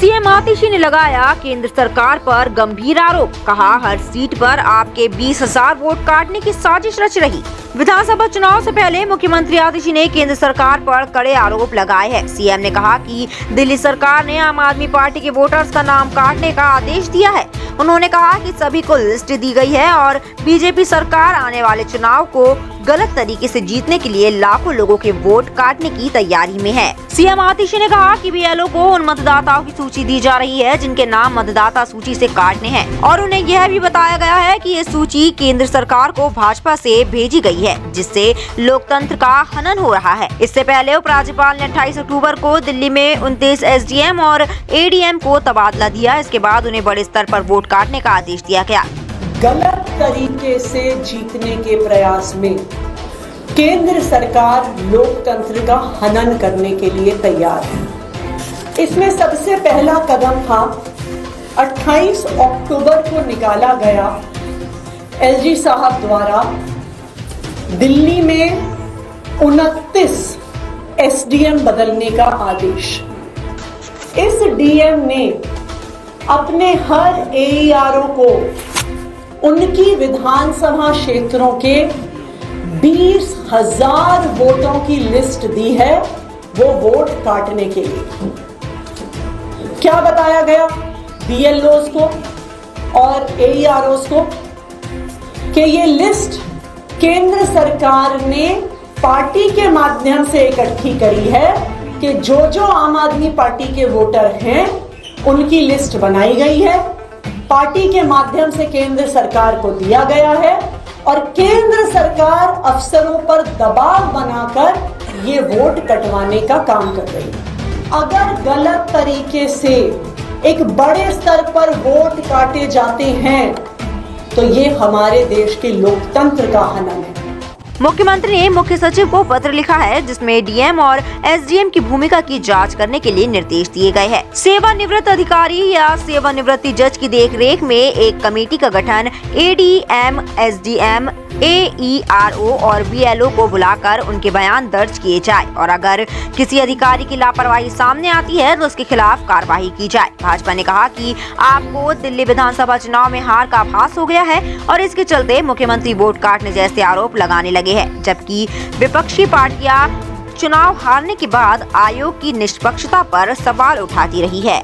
CM आतिशी ने लगाया केंद्र सरकार पर गंभीर आरोप। कहा, हर सीट पर आपके 20,000 वोट काटने की साजिश रच रही। विधानसभा चुनाव से पहले मुख्यमंत्री आतिशी ने केंद्र सरकार पर कड़े आरोप लगाए हैं। सीएम ने कहा कि दिल्ली सरकार ने आम आदमी पार्टी के वोटर्स का नाम काटने का आदेश दिया है। उन्होंने कहा कि सभी को लिस्ट दी गई है और बीजेपी सरकार आने वाले चुनाव को गलत तरीके से जीतने के लिए लाखों लोगों के वोट काटने की तैयारी में है। सीएम आतिशी ने कहा कि बीएलओ को उन मतदाताओं की सूची दी जा रही है जिनके नाम मतदाता सूची से काटने हैं और उन्हें यह भी बताया गया है कि ये सूची केंद्र सरकार को भाजपा से भेजी गई है, जिससे लोकतंत्र का हनन हो रहा है। इससे पहले उपराज्यपाल ने 28 अक्टूबर को दिल्ली में 29 एसडीएम और एडीएम को तबादला दिया। इसके बाद उन्हें बड़े स्तर पर वोट काटने का आदेश दिया गया। गलत तरीके से जीतने के प्रयास में केंद्र सरकार लोकतंत्र का हनन करने के लिए तैयार है। इसमें सबसे पहला कदम था 28 अक्टूबर को निकाला गया एलजी साहब द्वारा दिल्ली में 29 एसडीएम बदलने का आदेश। इस डीएम ने अपने हर एईआरओ को उनकी विधानसभा क्षेत्रों के 20,000 वोटों की लिस्ट दी है, वो वोट काटने के लिए। क्या बताया गया बीएलओस को और एईआरओस को कि ये लिस्ट केंद्र सरकार ने पार्टी के माध्यम से इकट्ठी करी है कि जो आम आदमी पार्टी के वोटर हैं उनकी लिस्ट बनाई गई है, पार्टी के माध्यम से केंद्र सरकार को दिया गया है और केंद्र सरकार अफसरों पर दबाव बनाकर ये वोट कटवाने का काम कर रही है। अगर गलत तरीके से एक बड़े स्तर पर वोट काटे जाते हैं तो ये हमारे देश के लोकतंत्र का हनन है। मुख्यमंत्री ने मुख्य सचिव को पत्र लिखा है जिसमें डीएम और एसडीएम की भूमिका की जांच करने के लिए निर्देश दिए गए हैं। सेवानिवृत्त अधिकारी या सेवानिवृत्ति जज की देखरेख में एक कमेटी का गठन एडीएम, एसडीएम, एईआरओ और बीएलओ को बुलाकर उनके बयान दर्ज किए जाए और अगर किसी अधिकारी की लापरवाही सामने आती है तो उसके खिलाफ कार्रवाई की जाए। भाजपा ने कहा कि आपको दिल्ली विधानसभा चुनाव में हार का आभास हो गया है और इसके चलते मुख्यमंत्री वोट काटने जैसे आरोप लगाने लगे हैं, जबकि विपक्षी पार्टियां चुनाव हारने के बाद आयोग की निष्पक्षता पर सवाल उठाती रही है।